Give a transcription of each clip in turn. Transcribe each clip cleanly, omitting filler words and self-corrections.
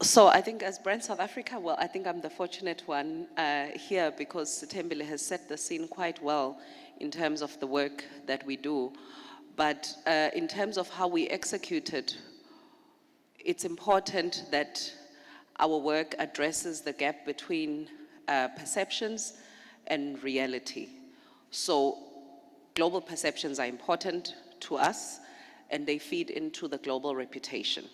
So I think as Brand South Africa, well, I think I'm the fortunate one here because Tembele has set the scene quite well in terms of the work that we do. But in terms of how we execute it, it's important that our work addresses the gap between perceptions and reality. So global perceptions are important to us and they feed into the global reputation.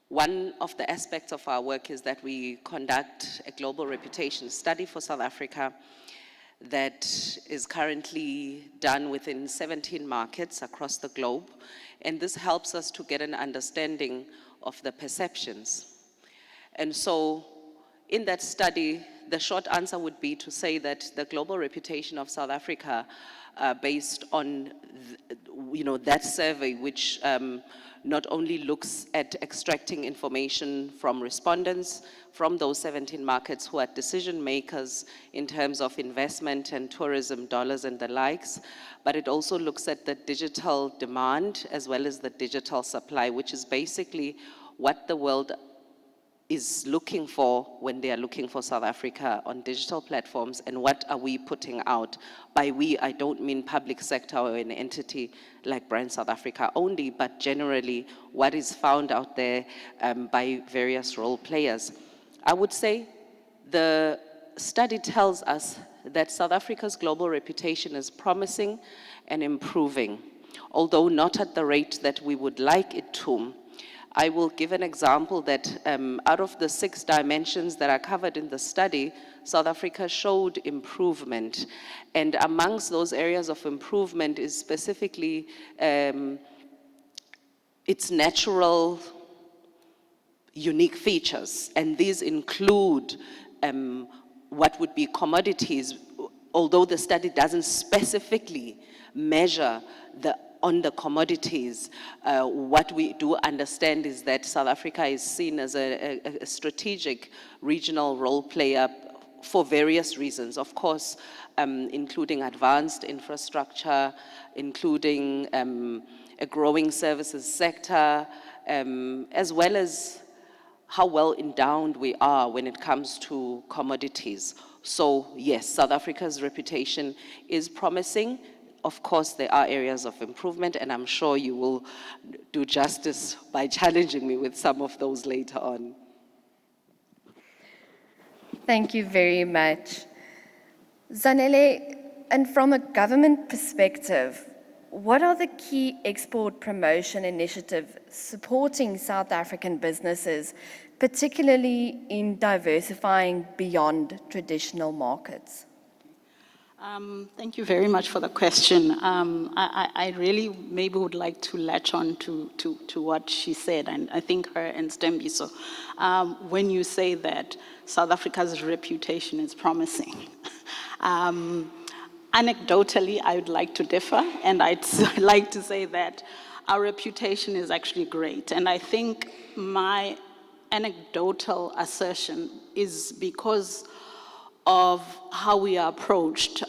One of the aspects of our work is that we conduct a global reputation study for South Africa that is currently done within 17 markets across the globe. And this helps us to get an understanding of the perceptions. And so in that study, the short answer would be to say that the global reputation of South Africa, based on that survey, which not only looks at extracting information from respondents from those 17 markets who are decision makers in terms of investment and tourism dollars and the likes, but it also looks at the digital demand as well as the digital supply, which is basically what the world is looking for when they are looking for South Africa on digital platforms, and what are we putting out. By we, I don't mean public sector or an entity like Brand South Africa only, but generally what is found out there by various role players. I would say the study tells us that South Africa's global reputation is promising and improving, although not at the rate that we would like it to. I will give an example that out of the 6 dimensions that are covered in the study, South Africa showed improvement. And amongst those areas of improvement is specifically its natural unique features. And these include what would be commodities, although the study doesn't specifically measure on the commodities. What we do understand is that South Africa is seen as a strategic regional role player for various reasons, of course, including advanced infrastructure, including a growing services sector, as well as how well endowed we are when it comes to commodities. So yes, South Africa's reputation is promising. Of course, there are areas of improvement, and I'm sure you will do justice by challenging me with some of those later on. Thank you very much. Zanele, and from a government perspective, what are the key export promotion initiatives supporting South African businesses, particularly in diversifying beyond traditional markets? Thank you very much for the question. I really maybe would like to latch on to what she said, and I think her and Stembiso, when you say that South Africa's reputation is promising. Anecdotally, I would like to differ, and I'd like to say that our reputation is actually great. And I think my anecdotal assertion is because of how we are approached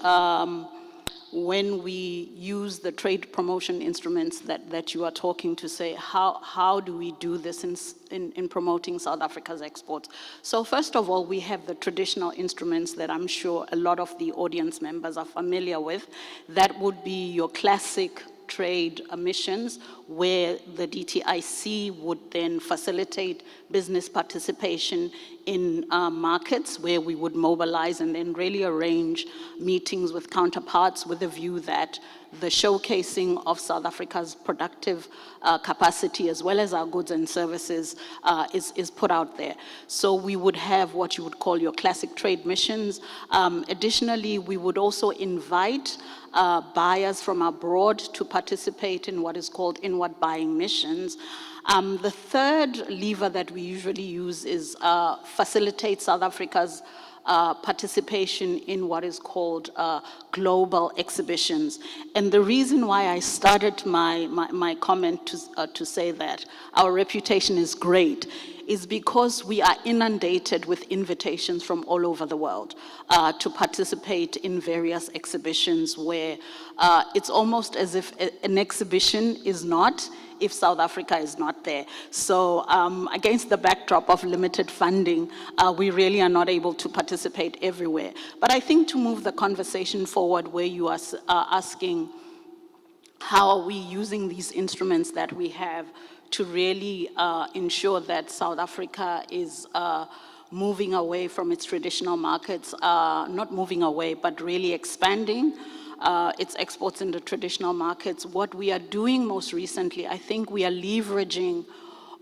when we use the trade promotion instruments that you are talking to say, how do we do this in promoting South Africa's exports? So first of all, we have the traditional instruments that I'm sure a lot of the audience members are familiar with. That would be your classic trade missions, where the DTIC would then facilitate business participation in markets where we would mobilize and then really arrange meetings with counterparts with a view that the showcasing of South Africa's productive capacity as well as our goods and services is put out there. So we would have what you would call your classic trade missions. Additionally, we would also invite buyers from abroad to participate in what is called inward buying missions. The third lever that we usually use is facilitate South Africa's participation in what is called global exhibitions. And the reason why I started my comment to say that our reputation is great is because we are inundated with invitations from all over the world to participate in various exhibitions where it's almost as if an exhibition is not if South Africa is not there. So against the backdrop of limited funding, we really are not able to participate everywhere. But I think to move the conversation forward, where you are asking, how are we using these instruments that we have to really ensure that South Africa is moving away from its traditional markets, not moving away, but really expanding its exports in the traditional markets. What we are doing most recently, I think we are leveraging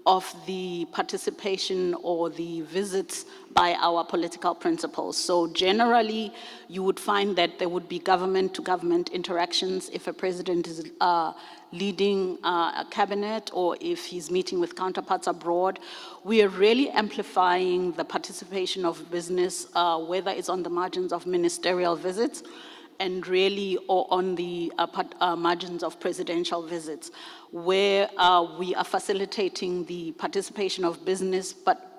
of the participation or the visits by our political principals. So generally, you would find that there would be government-to-government interactions if a president is leading a cabinet or if he's meeting with counterparts abroad. We are really amplifying the participation of business, whether it's on the margins of ministerial visits and really or on the margins of presidential visits, where we are facilitating the participation of business, but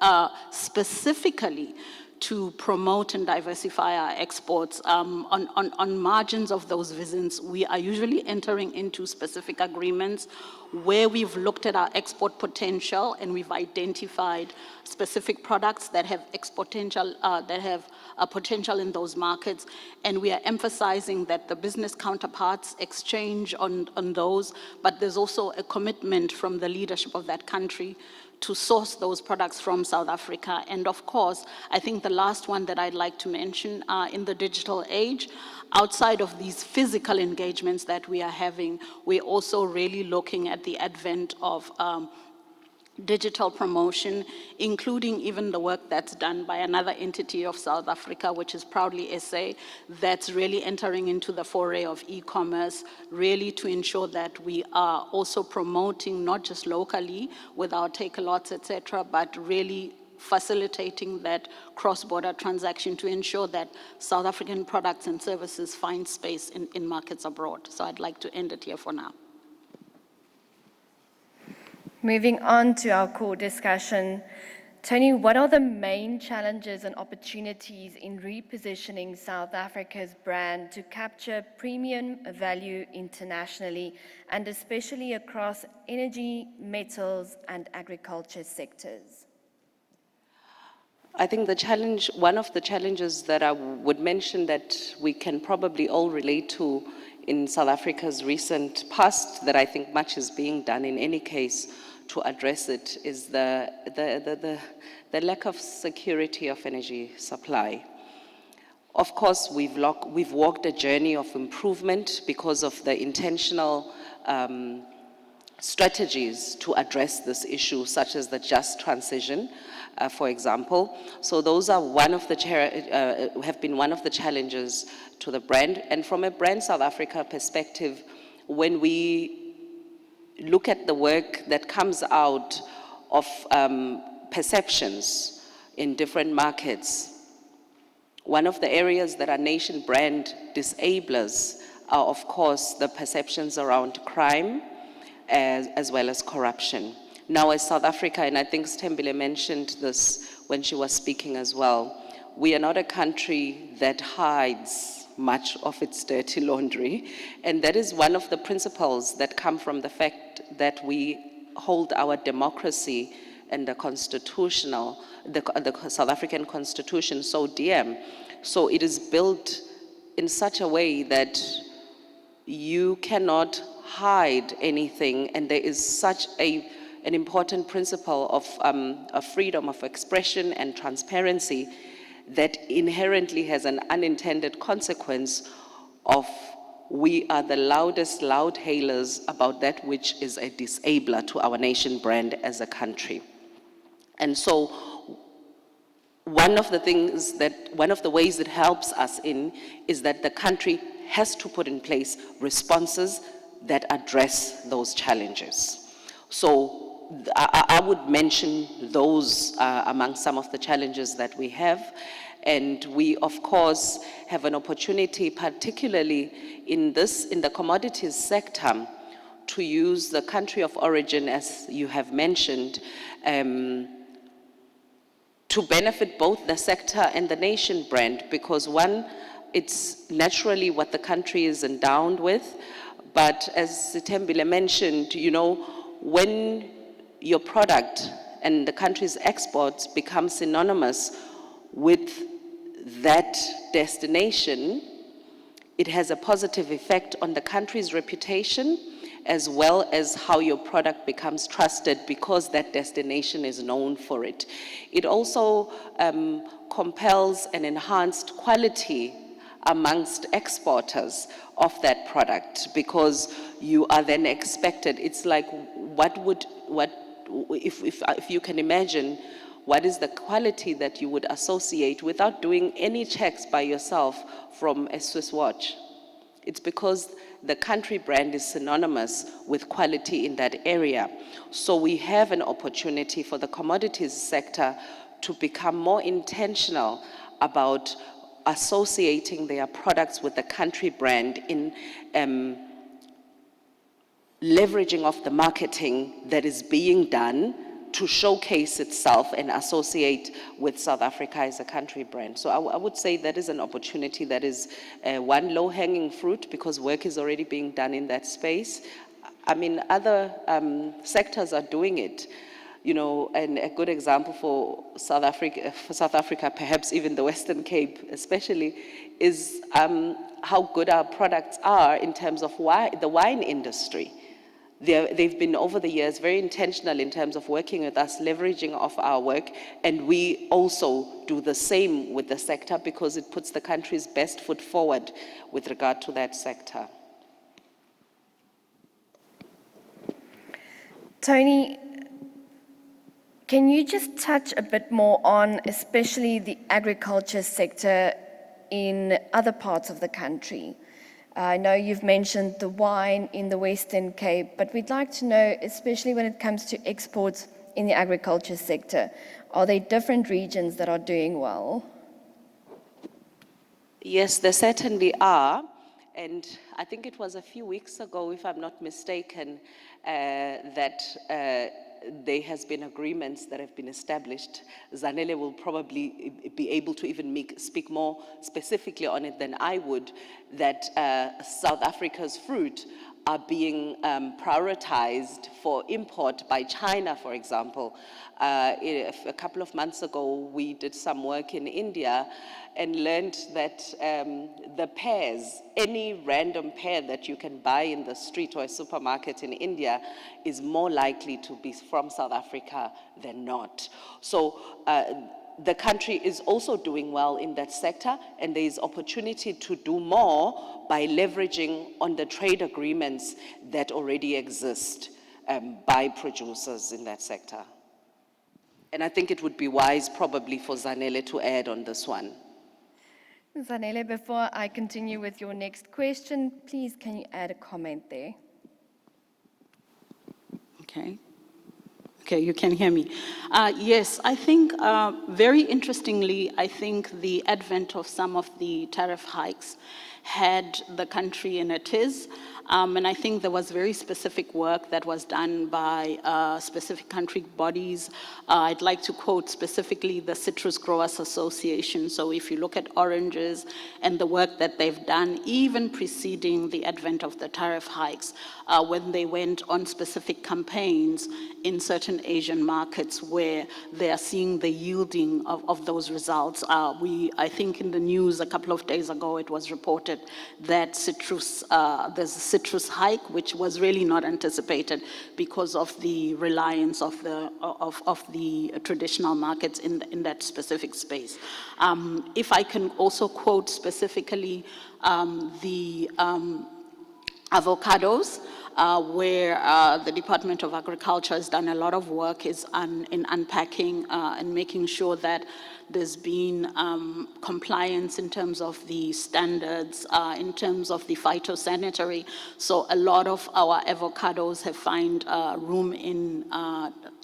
specifically to promote and diversify our exports. On margins of those visits, we are usually entering into specific agreements where we've looked at our export potential and we've identified specific products that have potential, a potential in those markets, and we are emphasizing that the business counterparts exchange on those, but there's also a commitment from the leadership of that country to source those products from South Africa. And of course, I think the last one that I'd like to mention, in the digital age, outside of these physical engagements that we are having, we're also really looking at the advent of digital promotion, including even the work that's done by another entity of South Africa, which is Proudly SA, that's really entering into the foray of e-commerce, really to ensure that we are also promoting not just locally with our take-a-lots, etc., but really facilitating that cross-border transaction to ensure that South African products and services find space in markets abroad. So I'd like to end it here for now. Moving on to our core discussion, Tony, what are the main challenges and opportunities in repositioning South Africa's brand to capture premium value internationally and especially across energy, metals, and agriculture sectors? I think one of the challenges that I would mention that we can probably all relate to in South Africa's recent past, that I think much is being done in any case to address it, is the lack of security of energy supply. Of course, we've walked a journey of improvement because of the intentional strategies to address this issue, such as the just transition, for example. So those are have been one of the challenges to the brand. And from a Brand South Africa perspective, when we look at the work that comes out of perceptions in different markets, one of the areas that are nation brand disablers are, of course, the perceptions around crime as well as corruption. Now, as South Africa, and I think Stembile mentioned this when she was speaking as well, we are not a country that hides much of its dirty laundry, and that is one of the principles that come from the fact that we hold our democracy and the South African Constitution so dear. So it is built in such a way that you cannot hide anything, and there is such an important principle of freedom of expression and transparency that inherently has an unintended consequence of we are the loudest loud hailers about that which is a disabler to our nation brand as a country. And so one of the ways it helps us is that the country has to put in place responses that address those challenges. So I would mention those among some of the challenges that we have. And we, of course, have an opportunity, particularly in the commodities sector, to use the country of origin, as you have mentioned, to benefit both the sector and the nation brand, because one, it's naturally what the country is endowed with, but as Sithembile mentioned, when your product and the country's exports become synonymous with that destination, it has a positive effect on the country's reputation, as well as how your product becomes trusted because that destination is known for it. It also compels an enhanced quality amongst exporters of that product, because you are then expected. It's like, if you can imagine, what is the quality that you would associate without doing any checks by yourself from a Swiss watch? It's because the country brand is synonymous with quality in that area. So we have an opportunity for the commodities sector to become more intentional about associating their products with the country brand in leveraging of the marketing that is being done to showcase itself and associate with South Africa as a country brand. So I would say that is an opportunity that is one low-hanging fruit, because work is already being done in that space. I mean, other sectors are doing it. You know, and a good example for South Africa, perhaps even the Western Cape especially, is how good our products are in terms of the wine industry. They've been, over the years, very intentional in terms of working with us, leveraging off our work, and we also do the same with the sector because it puts the country's best foot forward with regard to that sector. Tony, can you just touch a bit more on especially the agriculture sector in other parts of the country? I know you've mentioned the wine in the Western Cape, but we'd like to know, especially when it comes to exports in the agriculture sector, are there different regions that are doing well? Yes, there certainly are. And I think it was a few weeks ago, if I'm not mistaken, that there has been agreements that have been established. Zanele will probably be able to even speak more specifically on it than I would, that South Africa's fruit are being prioritized for import by China, for example. A couple of months ago, we did some work in India and learned that the pears, any random pear that you can buy in the street or a supermarket in India, is more likely to be from South Africa than not. So the country is also doing well in that sector, and there is opportunity to do more by leveraging on the trade agreements that already exist by producers in that sector. And I think it would be wise probably for Zanele to add on this one. Zanele, before I continue with your next question, please can you add a comment there? Okay. Okay, you can hear me. Yes, I think very interestingly, I think the advent of some of the tariff hikes had the country in a tiz. And I think there was very specific work that was done by specific country bodies. I'd like to quote specifically the Citrus Growers Association. So if you look at oranges and the work that they've done, even preceding the advent of the tariff hikes, when they went on specific campaigns in certain Asian markets where they are seeing the yielding of those results. I think in the news a couple of days ago, it was reported that there's a citrus hike, which was really not anticipated because of the reliance of the traditional markets in that specific space. If I can also quote specifically the avocados, where the Department of Agriculture has done a lot of work in unpacking and making sure that there's been compliance in terms of the standards, in terms of the phytosanitary. So a lot of our avocados have found room in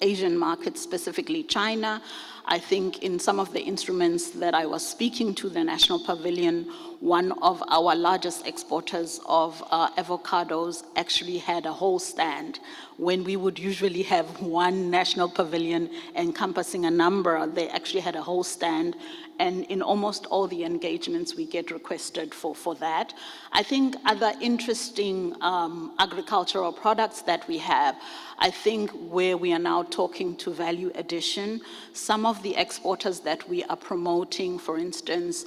Asian markets, specifically China. I think in some of the instruments that I was speaking to, the National Pavilion, one of our largest exporters of avocados actually had a whole stand when we would usually have one national pavilion encompassing a number, they actually had a whole stand. And in almost all the engagements, we get requested for that. I think other interesting agricultural products that we have, I think where we are now talking to value addition, some of the exporters that we are promoting, for instance,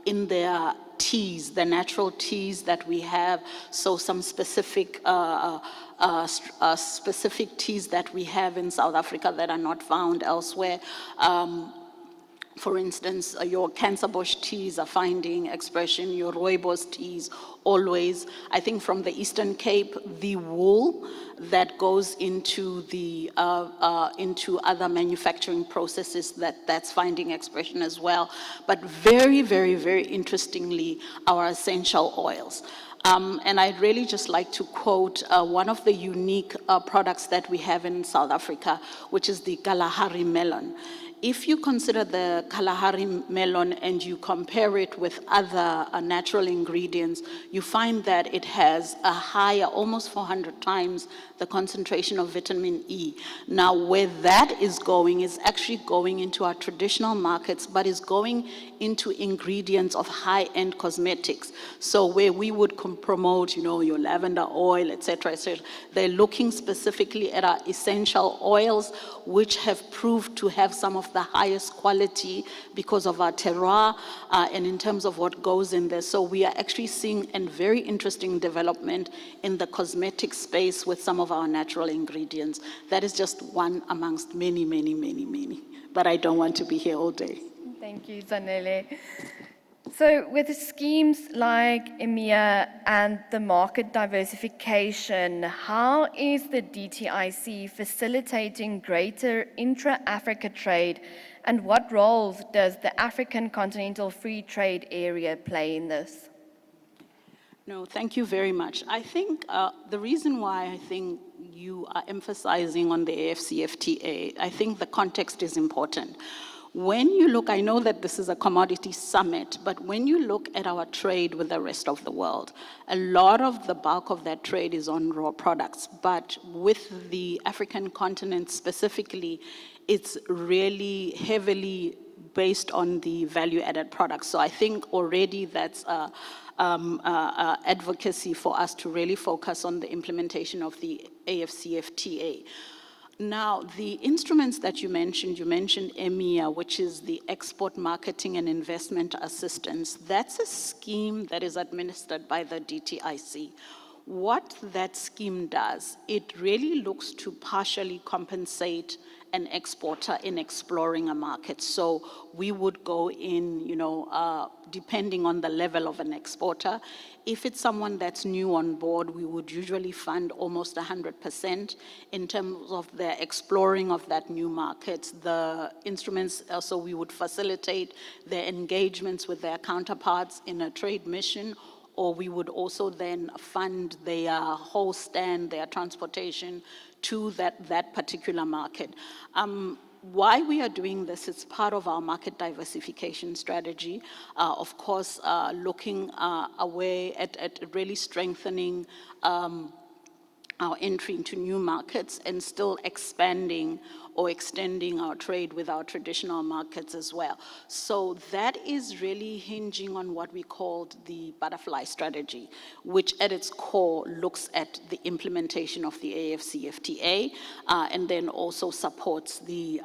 in their teas, the natural teas that we have, so some specific specific teas that we have in South Africa that are not found elsewhere. For instance, your cancer bush teas are finding expression, your rooibos teas always. I think from the Eastern Cape, the wool that goes into the into other manufacturing processes, that's finding expression as well. But very, very, very interestingly, our essential oils. And I'd really just like to quote one of the unique products that we have in South Africa, which is the Kalahari melon. If you consider the Kalahari melon and you compare it with other natural ingredients, you find that it has a higher, almost 400 times the concentration of vitamin E. Now, where that is going is actually going into our traditional markets, but is going into ingredients of high-end cosmetics. So where we would promote, you know, your lavender oil, et cetera, they're looking specifically at our essential oils, which have proved to have some of the highest quality because of our terroir and in terms of what goes in there. So we are actually seeing a very interesting development in the cosmetic space with some of our natural ingredients. That is just one amongst many, many, many, many. But I don't want to be here all day. Thank you, Zanele. So with schemes like EMEA and the market diversification, how is the DTIC facilitating greater intra-Africa trade, and what roles does the African Continental Free Trade Area play in this? No, thank you very much. I think the reason why I think you are emphasizing on the AFCFTA, I think the context is important. When you look, I know that this is a commodity summit, but when you look at our trade with the rest of the world, a lot of the bulk of that trade is on raw products. But with the African continent specifically, it's really heavily based on the value-added products. So I think already that's advocacy for us to really focus on the implementation of the AFCFTA. Now, the instruments that you mentioned EMEA, which is the Export Marketing and Investment Assistance. That's a scheme that is administered by the DTIC. What that scheme does, it really looks to partially compensate an exporter in exploring a market. So we would go in, depending on the level of an exporter. If it's someone that's new on board, we would usually fund almost 100% in terms of their exploring of that new market. The instruments, also we would facilitate their engagements with their counterparts in a trade mission, or we would also then fund their whole stand, their transportation to that particular market. Why we are doing this, it's part of our market diversification strategy. Of course, looking away at really strengthening our entry into new markets and still expanding or extending our trade with our traditional markets as well. So that is really hinging on what we called the butterfly strategy, which at its core looks at the implementation of the AFCFTA and then also supports the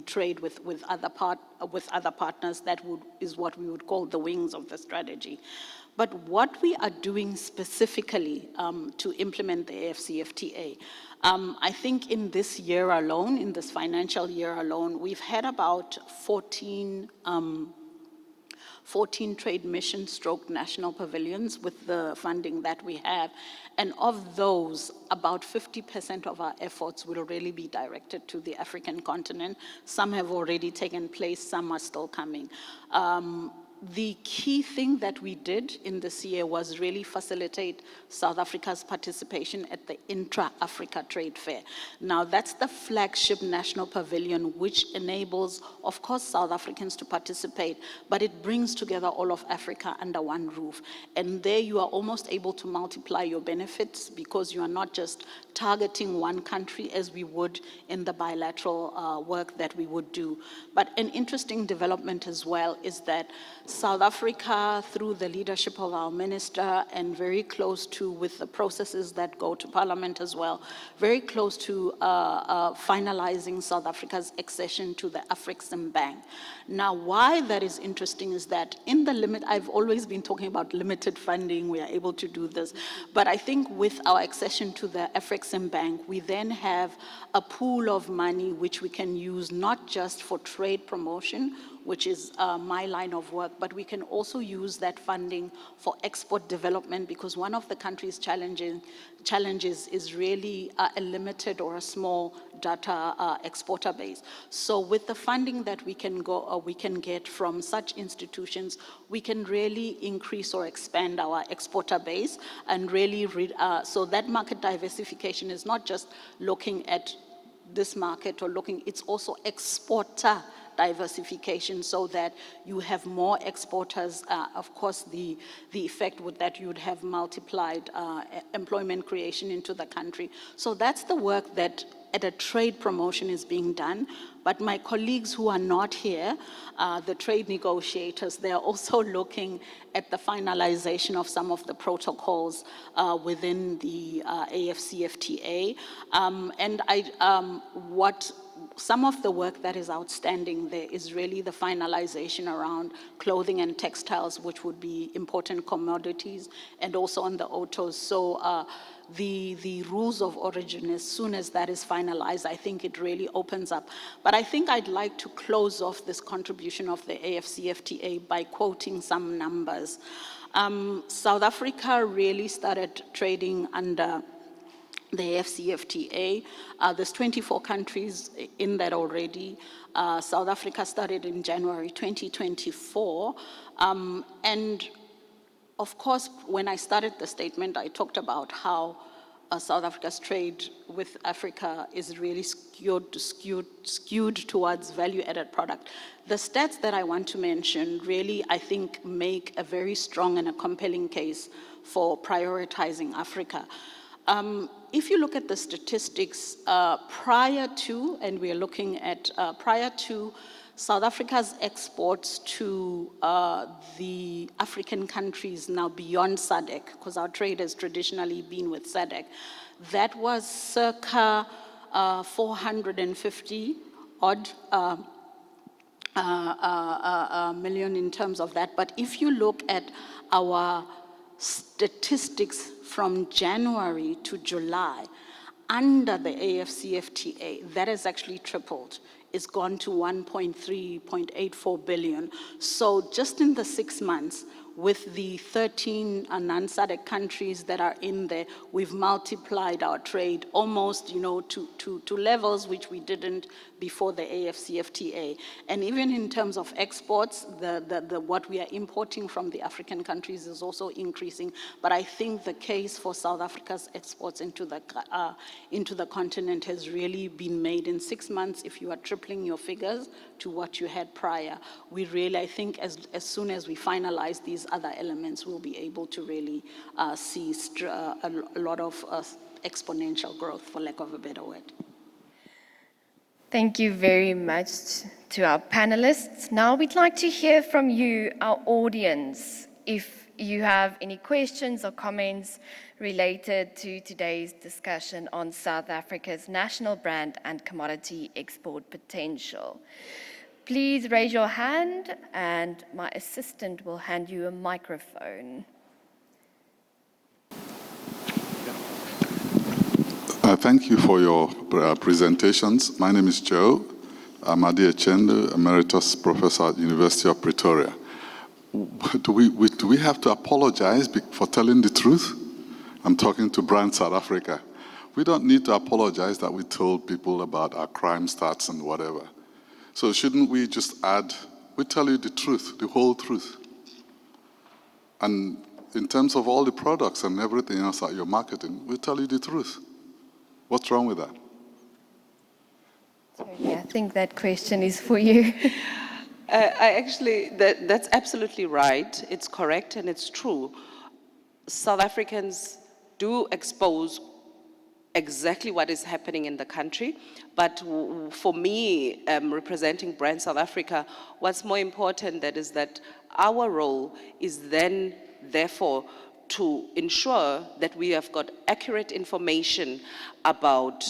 trade with other partners. That is what we would call the wings of the strategy. But what we are doing specifically to implement the AFCFTA, I think in this year alone, in this financial year alone, we've had about 14 trade mission stroke national pavilions with the funding that we have. And of those, about 50% of our efforts will really be directed to the African continent. Some have already taken place, some are still coming. the key thing that we did in this year was really facilitate South Africa's participation at the Intra-Africa Trade Fair. Now, that's the flagship national pavilion, which enables, of course, South Africans to participate, but it brings together all of Africa under one roof. And there you are almost able to multiply your benefits, because you are not just targeting one country as we would in the bilateral work that we would do. But an interesting development as well is that South Africa, through the leadership of our minister, and very close to, with the processes that go to Parliament as well, very close to finalizing South Africa's accession to the Afrexim Bank. Now, why that is interesting is that in the limit, I've always been talking about limited funding, we are able to do this, but I think with our accession to the Afrexim Bank, we then have a pool of money which we can use not just for trade promotion, which is my line of work, but we can also use that funding for export development, because one of the country's challenges is really a limited or a small data exporter base. So with the funding that we can get from such institutions, we can really increase or expand our exporter base, and really, so that market diversification is not just looking at this market or looking, it's also exporter diversification, so that you have more exporters. Of course, the effect would that you would have multiplied employment creation into the country. So that's the work that at a trade promotion is being done. But my colleagues who are not here, the trade negotiators, they are also looking at the finalization of some of the protocols within the AFCFTA. Some of the work that is outstanding there is really the finalization around clothing and textiles, which would be important commodities, and also on the autos. So the rules of origin, as soon as that is finalized, I think it really opens up. But I think I'd like to close off this contribution of the AFCFTA by quoting some numbers. South Africa really started trading under the AFCFTA. There's 24 countries in that already. South Africa started in January 2024. And of course, when I started the statement, I talked about how South Africa's trade with Africa is really skewed towards value-added product. The stats that I want to mention really, I think, make a very strong and a compelling case for prioritizing Africa. If you look at the statistics prior to, and we are looking at prior to South Africa's exports to the African countries now beyond SADC, because our trade has traditionally been with SADC, that was circa 450 odd million in terms of that. But if you look at our statistics from January to July, under the AFCFTA, that has actually tripled. It's gone to 1.84 billion. So just in the 6 months, with the 13 non-SADC countries that are in there, we've multiplied our trade almost, to levels which we didn't before the AFCFTA. And even in terms of exports, what we are importing from the African countries is also increasing. But I think the case for South Africa's exports into the continent has really been made in 6 months. If you are tripling your figures to what you had prior, we really, I think, as soon as we finalize these other elements, we'll be able to really see a lot of exponential growth, for lack of a better word. Thank you very much to our panelists. Now we'd like to hear from you, our audience. If you have any questions or comments related to today's discussion on South Africa's national brand and commodity export potential, please raise your hand and my assistant will hand you a microphone. Thank you for your presentations. My name is Joe. I'm Adi Echendu, Emeritus Professor at University of Pretoria. Do we have to apologize for telling the truth? I'm talking to Brand South Africa. We don't need to apologize that we told people about our crime stats and whatever. So shouldn't we just add, we tell you the truth, the whole truth? And in terms of all the products and everything else that you're marketing, we tell you the truth. What's wrong with that? Totally. I think that question is for you. That's absolutely right. It's correct and it's true. South Africans do expose exactly what is happening in the country, but for me, representing Brand South Africa, what's more important is that our role is then, therefore, to ensure that we have got accurate information about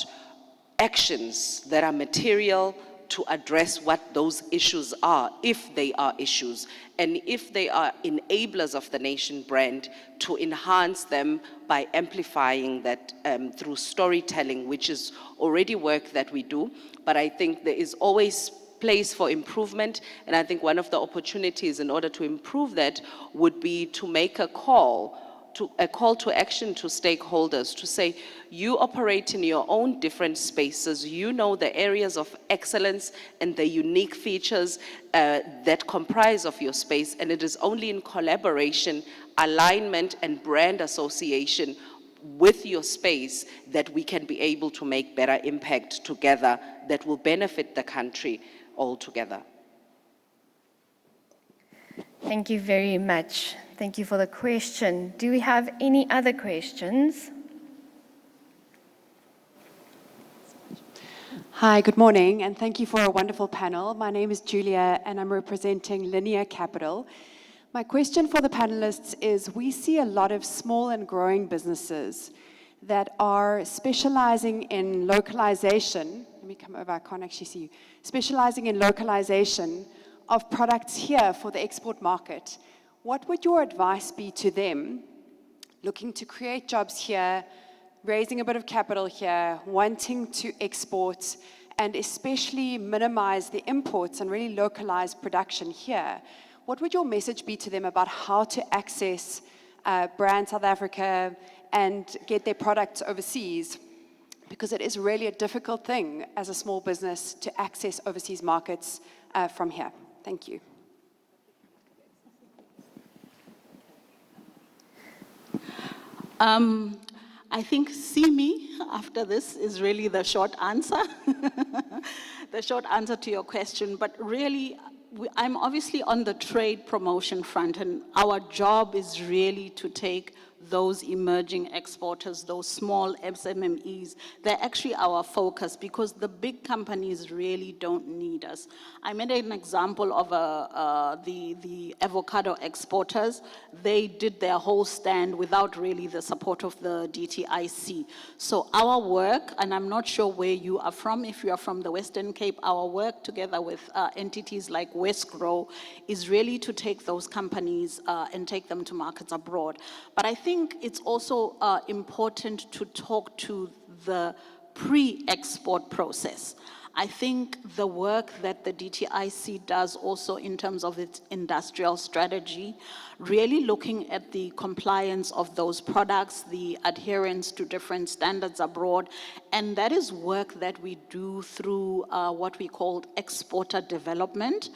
actions that are material to address what those issues are, if they are issues, and if they are enablers of the nation brand, to enhance them by amplifying that through storytelling, which is already work that we do. But I think there is always place for improvement, and I think one of the opportunities in order to improve that would be to make a call to action to stakeholders to say, you operate in your own different spaces, you know the areas of excellence and the unique features that comprise of your space, and it is only in collaboration, alignment, and brand association with your space that we can be able to make better impact together that will benefit the country altogether. Thank you very much. Thank you for the question. Do we have any other questions? Hi, good morning, and thank you for a wonderful panel. My name is Julia, and I'm representing Linear Capital. My question for the panelists is, we see a lot of small and growing businesses that are specializing in localization. Let me come over, I can't actually see you. Specializing in localization of products here for the export market. What would your advice be to them looking to create jobs here, raising a bit of capital here, wanting to export, and especially minimize the imports and really localize production here? What would your message be to them about how to access Brand South Africa and get their products overseas? Because it is really a difficult thing as a small business to access overseas markets from here. Thank you. I think see me after this is really the short answer. The short answer to your question, but really, I'm obviously on the trade promotion front, and our job is really to take those emerging exporters, those small SMMEs, they're actually our focus because the big companies really don't need us. I made an example of the avocado exporters. They did their whole stand without really the support of the DTIC. So our work, and I'm not sure where you are from, if you are from the Western Cape, our work together with entities like Westgrow is really to take those companies and take them to markets abroad. But I think it's also important to talk to the pre-export process. I think the work that the DTIC does also in terms of its industrial strategy, really looking at the compliance of those products, the adherence to different standards abroad, and that is work that we do through what we call exporter development.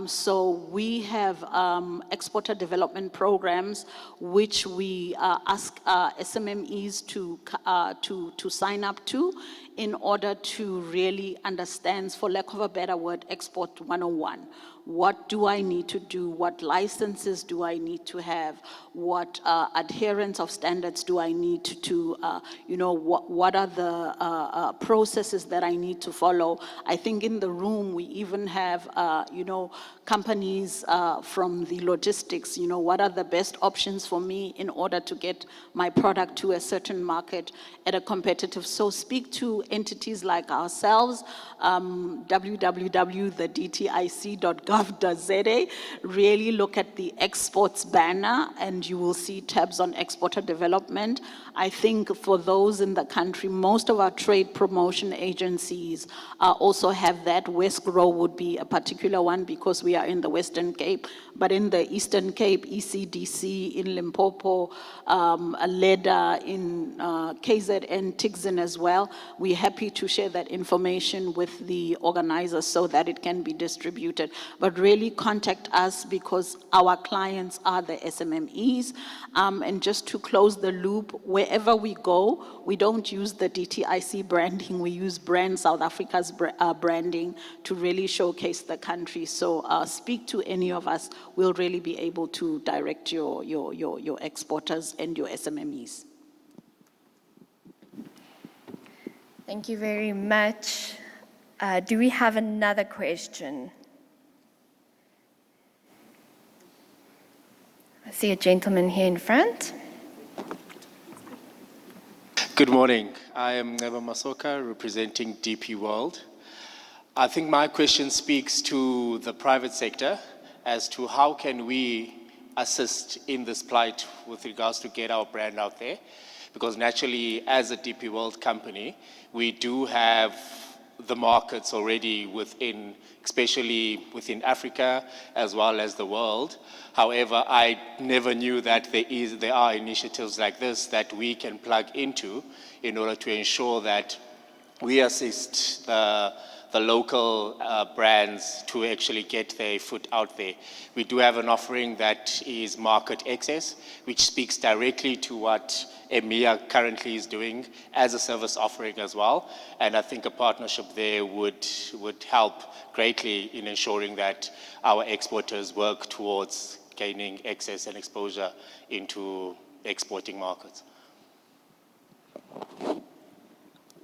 So we have exporter development programs which we ask SMMEs to sign up to in order to really understand, for lack of a better word, Export 101. What do I need to do? What licenses do I need to have? What adherence of standards do I need to what are the processes that I need to follow? I think in the room we even have, companies from the logistics, what are the best options for me in order to get my product to a certain market at a competitive. So speak to entities like ourselves, www.thedtic.gov.za, really look at the exports banner and you will see tabs on exporter development. I think for those in the country, most of our trade promotion agencies also have that. Westgrow would be a particular one because we are in the Western Cape, but in the Eastern Cape, ECDC, in Limpopo, LEDA, in KZN, Tigzin as well, we happy to share that information with the organizers so that it can be distributed. But really contact us because our clients are the SMMEs. And just to close the loop, wherever we go, we don't use the DTIC branding, we use Brand South Africa's branding to really showcase the country. So speak to any of us, we'll really be able to direct your exporters and your SMMEs. Thank you very much. Do we have another question? I see a gentleman here in front. Good morning. I am Ngeba Masoka, representing DP World. I think my question speaks to the private sector as to how can we assist in this plight with regards to get our brand out there. Because naturally, as a DP World company, we do have the markets already within, especially within Africa, as well as the world. However, I never knew that there are initiatives like this that we can plug into in order to ensure that we assist the local brands to actually get their foot out there. We do have an offering that is market access, which speaks directly to what EMEA currently is doing as a service offering as well. And I think a partnership there would help greatly in ensuring that our exporters work towards gaining access and exposure into exporting markets.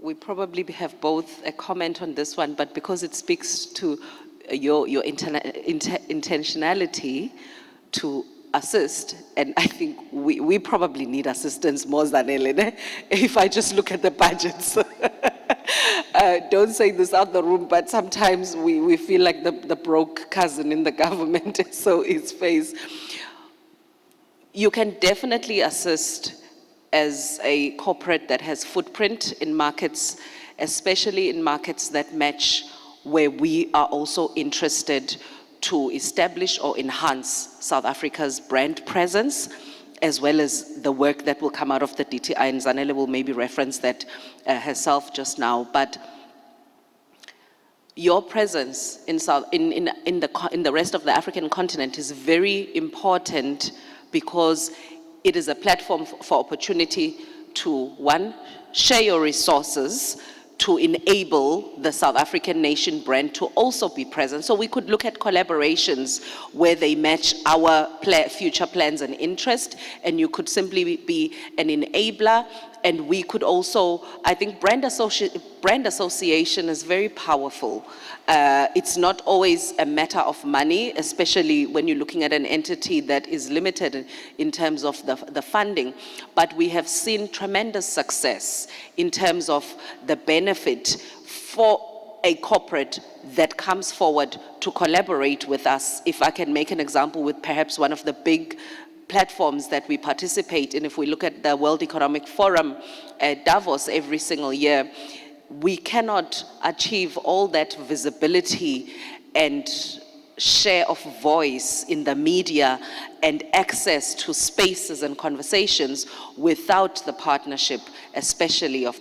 We probably have both a comment on this one, but because it speaks to your intentionality to assist, and I think we probably need assistance more than Elena, if I just look at the budgets. Don't say this out the room, but sometimes we feel like the broke cousin in the government, so it's face. You can definitely assist as a corporate that has footprint in markets, especially in markets that match where we are also interested to establish or enhance South Africa's brand presence, as well as the work that will come out of the DTI, and Zanele will maybe reference that herself just now. But your presence in the rest of the African continent is very important because it is a platform for opportunity to, one, share your resources to enable the South African nation brand to also be present. So we could look at collaborations where they match our future plans and interest, and you could simply be an enabler. And we could also, I think brand association is very powerful. It's not always a matter of money, especially when you're looking at an entity that is limited in terms of the funding. But we have seen tremendous success in terms of the benefit for a corporate that comes forward to collaborate with us. If I can make an example with perhaps one of the big platforms that we participate in, if we look at the World Economic Forum at Davos every single year, we cannot achieve all that visibility and share of voice in the media and access to spaces and conversations without the partnership, especially of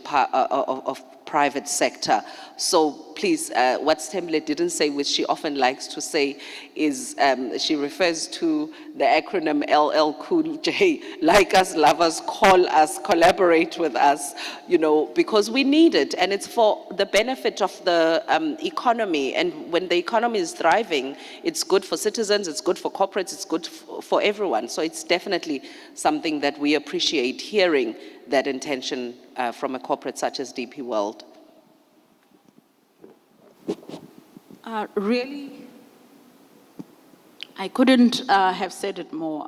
private sector. So please, what Stemble didn't say, which she often likes to say, is she refers to the acronym LL Cool J, like us, love us, call us, collaborate with us, because we need it, and it's for the benefit of the economy. And when the economy is thriving, it's good for citizens, it's good for corporates, it's good for everyone. So it's definitely something that we appreciate hearing that intention from a corporate such as DP World. Really, I couldn't have said it more.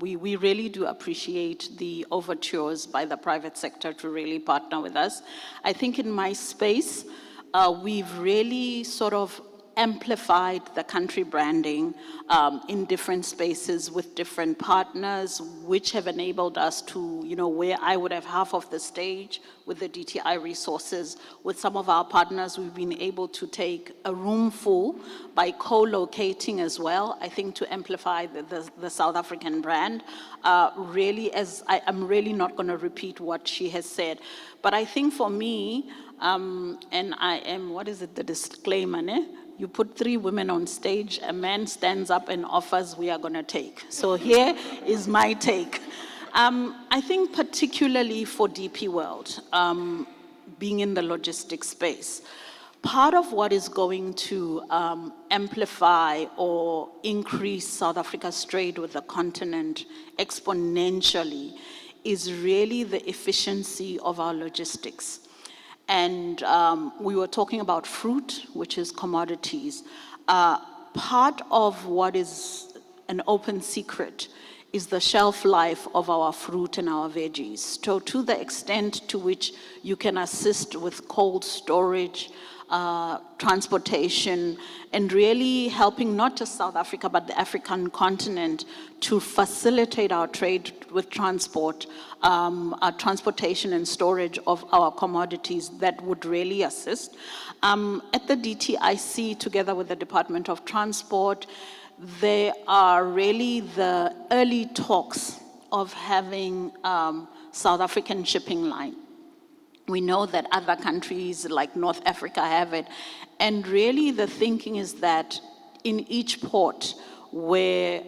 We really do appreciate the overtures by the private sector to really partner with us. I think in my space, we've really sort of amplified the country branding in different spaces with different partners, which have enabled us to, where I would have half of the stage with the DTI resources. With some of our partners, we've been able to take a room full by co-locating as well, I think, to amplify the South African brand. Really, as I'm really not going to repeat what she has said, but I think for me, And I am, what is it, the disclaimer, ne? You put 3 women on stage, a man stands up and offers, we are going to take. So here is my take. I think particularly for DP World, being in the logistics space, part of what is going to amplify or increase South Africa's trade with the continent exponentially is really the efficiency of our logistics. And we were talking about fruit, which is commodities. Part of what is an open secret is the shelf life of our fruit and our veggies. So to the extent to which you can assist with cold storage, transportation, and really helping not just South Africa, but the African continent to facilitate our trade with transport, our transportation and storage of our commodities, that would really assist. At the DTIC, together with the Department of Transport, there are really the early talks of having South African shipping line. We know that other countries like North Africa have it. And really the thinking is that in each port where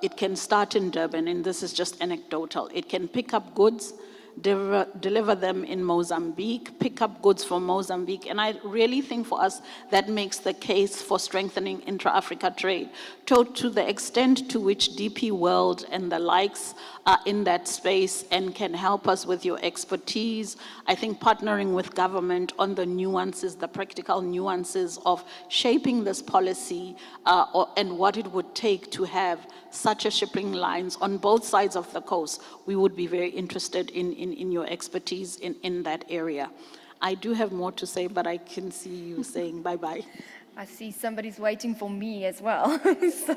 it can start in Durban, and this is just anecdotal, it can pick up goods, deliver them in Mozambique, pick up goods from Mozambique. And I really think for us that makes the case for strengthening intra-Africa trade. To the extent to which DP World and the likes are in that space and can help us with your expertise, I think partnering with government on the nuances, the practical nuances of shaping this policy and what it would take to have such a shipping lines on both sides of the coast, we would be very interested in your expertise in that area. I do have more to say, but I can see you saying bye-bye. I see somebody's waiting for me as well. So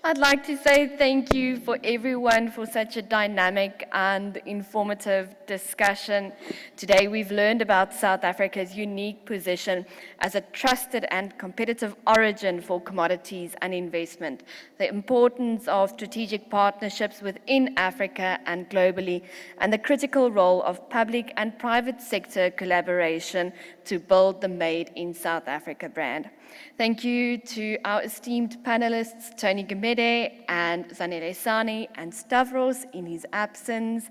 I'd like to say thank you for everyone for such a dynamic and informative discussion. Today we've learned about South Africa's unique position as a trusted and competitive origin for commodities and investment, the importance of strategic partnerships within Africa and globally, and the critical role of public and private sector collaboration to build the Made in South Africa brand. Thank you to our esteemed panelists, Tony Gumede and Zanele Sani, and Stavros in his absence.